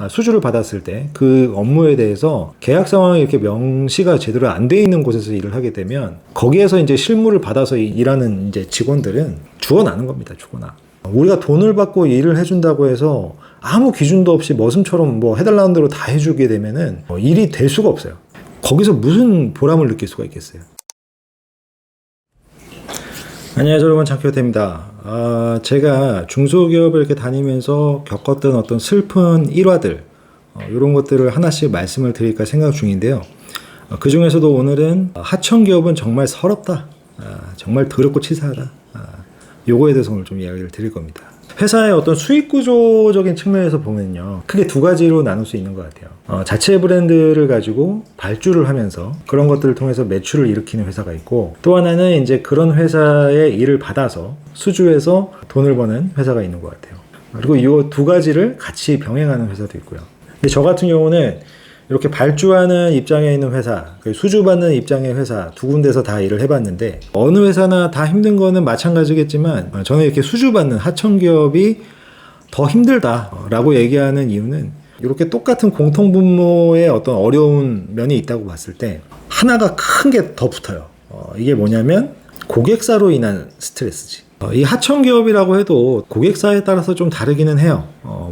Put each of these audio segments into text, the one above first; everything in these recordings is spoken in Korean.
수주를 받았을 때 그 업무에 대해서 계약 상황이 이렇게 명시가 제대로 안 돼 있는 곳에서 일을 하게 되면 거기에서 이제 실무를 받아서 일하는 이제 직원들은 죽어나는 겁니다. 죽어나. 우리가 돈을 받고 일을 해준다고 해서 아무 기준도 없이 머슴처럼 뭐 해달라는 대로 다 해주게 되면은 일이 될 수가 없어요. 거기서 무슨 보람을 느낄 수가 있겠어요. 안녕하세요 여러분, 장키호테입니다. 제가 중소기업을 이렇게 다니면서 겪었던 어떤 슬픈 일화들 이런 것들을 하나씩 말씀을 드릴까 생각 중인데요. 그 중에서도 오늘은 하청기업은 정말 서럽다, 정말 더럽고 치사하다, 요거에 대해서 오늘 좀 이야기를 드릴 겁니다. 회사의 어떤 수익 구조적인 측면에서 보면요, 크게 두 가지로 나눌 수 있는 것 같아요. 자체 브랜드를 가지고 발주를 하면서 그런 것들을 통해서 매출을 일으키는 회사가 있고, 또 하나는 이제 그런 회사의 일을 받아서 수주해서 돈을 버는 회사가 있는 것 같아요. 그리고 이 두 가지를 같이 병행하는 회사도 있고요. 근데 저 같은 경우는 이렇게 발주하는 입장에 있는 회사, 수주받는 입장의 회사 두 군데서 다 일을 해봤는데, 어느 회사나 다 힘든 거는 마찬가지겠지만 저는 이렇게 수주받는 하청기업이 더 힘들다라고 얘기하는 이유는, 이렇게 똑같은 공통분모의 어떤 어려운 면이 있다고 봤을 때 하나가 큰 게 더 붙어요. 이게 뭐냐면 고객사로 인한 스트레스지. 이 하청기업이라고 해도 고객사에 따라서 좀 다르기는 해요.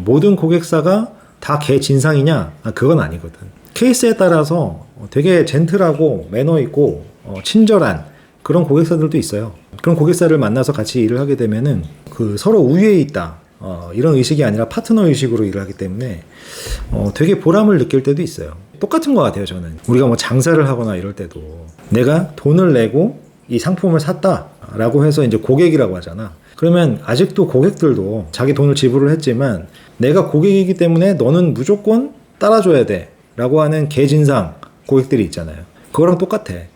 모든 고객사가 다 개진상이냐? 그건 아니거든. 케이스에 따라서 되게 젠틀하고 매너 있고 친절한 그런 고객사들도 있어요. 그런 고객사를 만나서 같이 일을 하게 되면은 그 서로 우위에 있다, 이런 의식이 아니라 파트너 의식으로 일을 하기 때문에 되게 보람을 느낄 때도 있어요. 똑같은 것 같아요. 저는 우리가 뭐 장사를 하거나 이럴 때도 내가 돈을 내고 이 상품을 샀다라고 해서 이제 고객이라고 하잖아. 그러면 아직도 고객들도 자기 돈을 지불을 했지만 내가 고객이기 때문에 너는 무조건 따라줘야 돼 라고 하는 개진상 고객들이 있잖아요. 그거랑 똑같아. 그러니까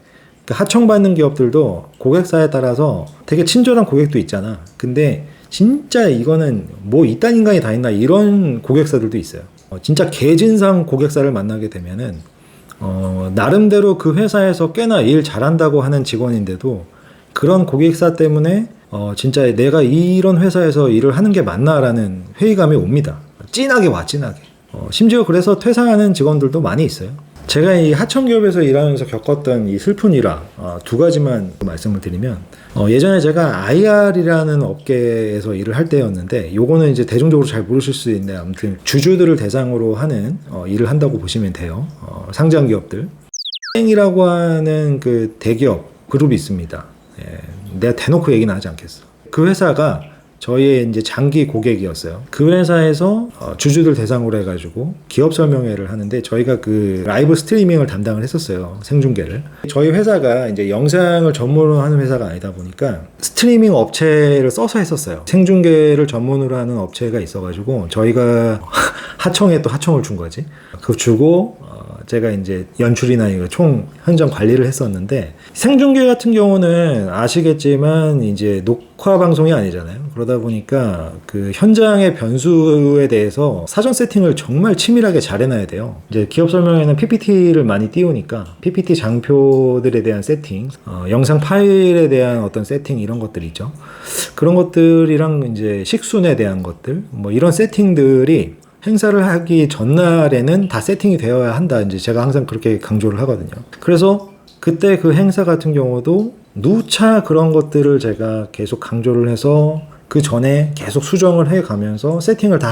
하청받는 기업들도 고객사에 따라서 되게 친절한 고객도 있잖아. 근데 진짜 이거는 뭐 이딴 인간이 다 있나, 이런 고객사들도 있어요. 진짜 개진상 고객사를 만나게 되면은 나름대로 그 회사에서 꽤나 일 잘한다고 하는 직원인데도 그런 고객사 때문에 진짜 내가 이런 회사에서 일을 하는 게 맞나라는 회의감이 옵니다. 찐하게 와, 찐하게. 심지어 그래서 퇴사하는 직원들도 많이 있어요. 제가 이 하청기업에서 일하면서 겪었던 이 슬픈 일화 두 가지만 말씀을 드리면, 예전에 제가 IR이라는 업계에서 일을 할 때였는데, 요거는 이제 대중적으로 잘 모르실 수 있는데, 아무튼 주주들을 대상으로 하는 일을 한다고 보시면 돼요. 상장 기업들. 이라고 하는 그 대기업 그룹이 있습니다. 예, 내가 대놓고 얘기는 하지 않겠어. 그 회사가 저희의 이제 장기 고객이었어요. 그 회사에서 주주들 대상으로 해가지고 기업 설명회를 하는데, 저희가 그 라이브 스트리밍을 담당을 했었어요. 생중계를. 저희 회사가 이제 영상을 전문으로 하는 회사가 아니다 보니까 스트리밍 업체를 써서 했었어요. 생중계를 전문으로 하는 업체가 있어가지고 저희가 하청에 또 하청을 준 거지. 그거 주고 제가 이제 연출이나 이거 총 현장 관리를 했었는데, 생중계 같은 경우는 아시겠지만 이제 녹화 방송이 아니잖아요. 그러다 보니까 그 현장의 변수에 대해서 사전 세팅을 정말 치밀하게 잘 해놔야 돼요. 이제 기업 설명회는 PPT를 많이 띄우니까 PPT 장표들에 대한 세팅, 영상 파일에 대한 어떤 세팅, 이런 것들이 있죠. 그런 것들이랑 이제 식순에 대한 것들, 뭐 이런 세팅들이 행사를 하기 전날에는 다 세팅이 되어야 한다. 이제 제가 항상 그렇게 강조를 하거든요. 그래서 그때 그 행사 같은 경우도 누차 그런 것들을 제가 계속 강조를 해서 그 전에 계속 수정을 해 가면서 세팅을 다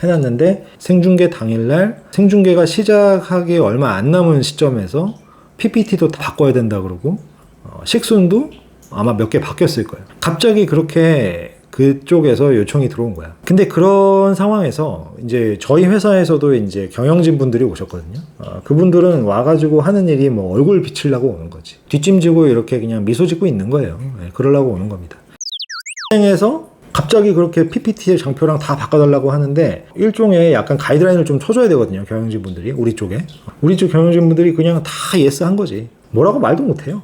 해놨는데, 생중계 당일날 생중계가 시작하기 얼마 안 남은 시점에서 PPT도 다 바꿔야 된다 그러고, 식순도 아마 몇 개 바뀌었을 거예요. 갑자기 그렇게 그쪽에서 요청이 들어온 거야. 근데 그런 상황에서 이제 저희 회사에서도 이제 경영진 분들이 오셨거든요. 그분들은 와가지고 하는 일이 뭐 얼굴 비치려고 오는 거지. 뒷짐지고 이렇게 그냥 미소 짓고 있는 거예요. 네, 그러려고 오는 겁니다. 에서 갑자기 그렇게 PPT의 장표랑 다 바꿔달라고 하는데, 일종의 약간 가이드라인을 좀 쳐줘야 되거든요. 경영진 분들이 우리 쪽 경영진 분들이 그냥 다 예스 한 거지. 뭐라고 말도 못해요.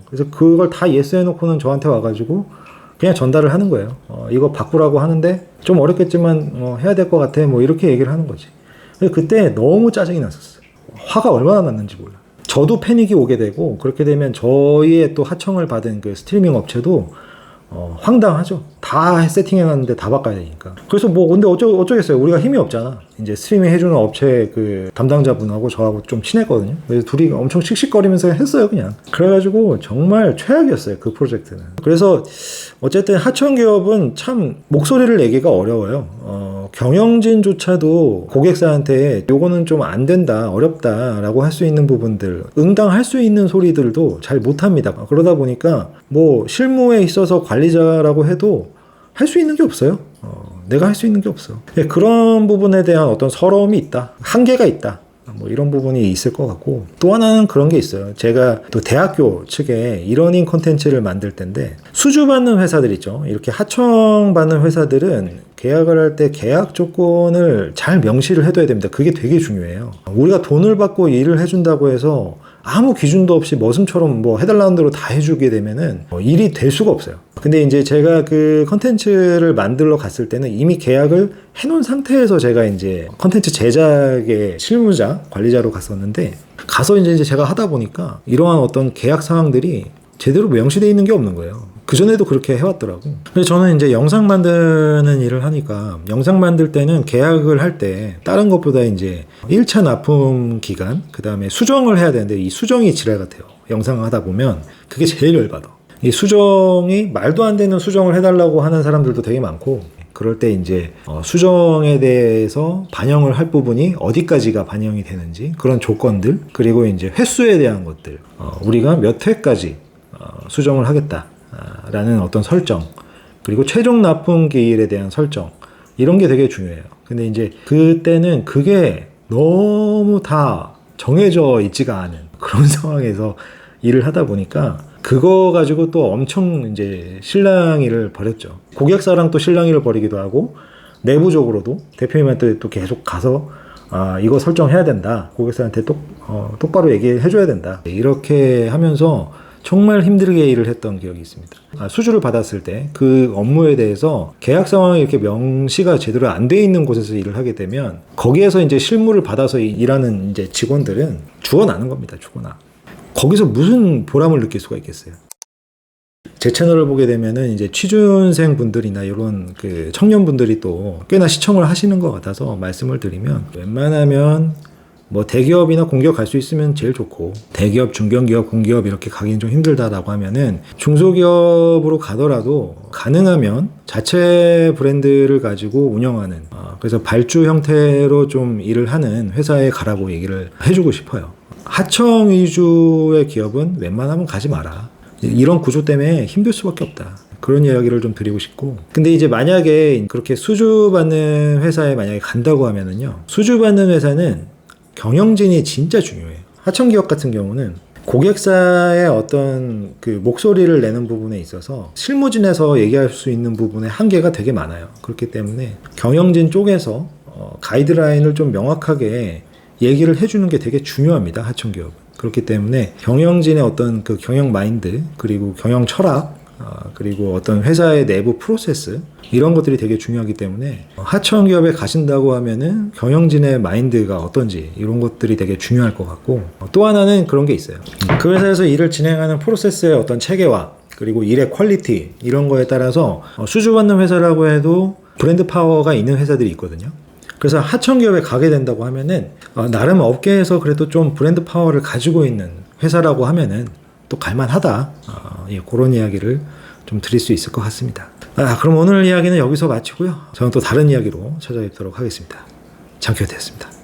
그래서 그걸 다 예스 해놓고는 저한테 와가지고 그냥 전달을 하는 거예요. 이거 바꾸라고 하는데 좀 어렵겠지만 해야 될 것 같아, 뭐 이렇게 얘기를 하는 거지. 그때 너무 짜증이 났었어요. 화가 얼마나 났는지 몰라. 저도 패닉이 오게 되고, 그렇게 되면 저희의 또 하청을 받은 그 스트리밍 업체도 황당하죠. 다 세팅해놨는데 다 바꿔야 되니까. 그래서 뭐 근데 어쩌겠어요. 우리가 힘이 없잖아. 이제 스트리밍 해주는 업체 그 담당자분하고 저하고 좀 친했거든요. 그래서 둘이 엄청 씩씩거리면서 했어요, 그냥. 그래가지고 정말 최악이었어요, 그 프로젝트는. 그래서 어쨌든 하청기업은 참 목소리를 내기가 어려워요. 경영진조차도 고객사한테 요거는 좀 안 된다, 어렵다라고 할 수 있는 부분들, 응당할 수 있는 소리들도 잘 못합니다. 그러다 보니까 뭐 실무에 있어서 관리자라고 해도 할 수 있는 게 없어요. 내가 할 수 있는 게 없어. 그런 부분에 대한 어떤 서러움이 있다. 한계가 있다. 뭐 이런 부분이 있을 것 같고, 또 하나는 그런 게 있어요. 제가 또 대학교 측에 이러닝 콘텐츠를 만들 텐데, 수주받는 회사들 있죠. 이렇게 하청받는 회사들은 계약을 할 때 계약 조건을 잘 명시를 해둬야 됩니다. 그게 되게 중요해요. 우리가 돈을 받고 일을 해준다고 해서 아무 기준도 없이 머슴처럼 뭐 해달라는 대로 다 해주게 되면은 일이 될 수가 없어요. 근데 이제 제가 그 컨텐츠를 만들러 갔을 때는 이미 계약을 해놓은 상태에서 제가 이제 컨텐츠 제작의 실무자, 관리자로 갔었는데, 가서 이제 제가 하다 보니까 이러한 어떤 계약 사항들이 제대로 명시되어 있는 게 없는 거예요. 그전에도 그렇게 해왔더라고. 근데 저는 이제 영상 만드는 일을 하니까, 영상 만들 때는 계약을 할 때 다른 것보다 이제 1차 납품 기간, 그 다음에 수정을 해야 되는데 이 수정이 지랄 같아요. 영상을 하다 보면 그게 제일 열받아. 이 수정이 말도 안 되는 수정을 해달라고 하는 사람들도 되게 많고, 그럴 때 이제 수정에 대해서 반영을 할 부분이 어디까지가 반영이 되는지, 그런 조건들, 그리고 이제 횟수에 대한 것들, 우리가 몇 회까지 수정을 하겠다라는 어떤 설정, 그리고 최종 납품 기일에 대한 설정, 이런 게 되게 중요해요. 근데 이제 그때는 그게 너무 다 정해져 있지가 않은 그런 상황에서 일을 하다 보니까 그거 가지고 또 엄청 이제 실랑이를 벌였죠. 고객사랑 또 실랑이를 벌이기도 하고, 내부적으로도 대표님한테 또 계속 가서 이거 설정해야 된다, 고객사한테 똑바로 얘기해 줘야 된다, 이렇게 하면서 정말 힘들게 일을 했던 기억이 있습니다. 수주를 받았을 때 그 업무에 대해서 계약 상황이 이렇게 명시가 제대로 안 돼 있는 곳에서 일을 하게 되면, 거기에서 이제 실무를 받아서 일하는 이제 직원들은 죽어나는 겁니다. 죽어나. 거기서 무슨 보람을 느낄 수가 있겠어요. 제 채널을 보게 되면은 이제 취준생 분들이나 이런 그 청년분들이 또 꽤나 시청을 하시는 것 같아서 말씀을 드리면, 웬만하면 뭐 대기업이나 공기업 갈 수 있으면 제일 좋고, 대기업, 중견기업, 공기업 이렇게 가기는 좀 힘들다라고 하면은 중소기업으로 가더라도 가능하면 자체 브랜드를 가지고 운영하는, 그래서 발주 형태로 좀 일을 하는 회사에 가라고 얘기를 해주고 싶어요. 하청 위주의 기업은 웬만하면 가지 마라. 이런 구조 때문에 힘들 수밖에 없다. 그런 이야기를 좀 드리고 싶고, 근데 이제 만약에 그렇게 수주받는 회사에 만약에 간다고 하면은요, 수주받는 회사는 경영진이 진짜 중요해요. 하청기업 같은 경우는 고객사의 어떤 그 목소리를 내는 부분에 있어서 실무진에서 얘기할 수 있는 부분에 한계가 되게 많아요. 그렇기 때문에 경영진 쪽에서 가이드라인을 좀 명확하게 얘기를 해주는 게 되게 중요합니다. 하청기업은. 그렇기 때문에 경영진의 어떤 그 경영 마인드, 그리고 경영 철학, 그리고 어떤 회사의 내부 프로세스, 이런 것들이 되게 중요하기 때문에 하청기업에 가신다고 하면은 경영진의 마인드가 어떤지, 이런 것들이 되게 중요할 것 같고, 또 하나는 그런 게 있어요. 그 회사에서 일을 진행하는 프로세스의 어떤 체계화, 그리고 일의 퀄리티, 이런 거에 따라서 수주받는 회사라고 해도 브랜드 파워가 있는 회사들이 있거든요. 그래서 하청기업에 가게 된다고 하면은 나름 업계에서 그래도 좀 브랜드 파워를 가지고 있는 회사라고 하면은 또 갈만하다, 그런 이야기를 좀 드릴 수 있을 것 같습니다. 그럼 오늘 이야기는 여기서 마치고요. 저는 또 다른 이야기로 찾아뵙도록 하겠습니다. 장큐였습니다.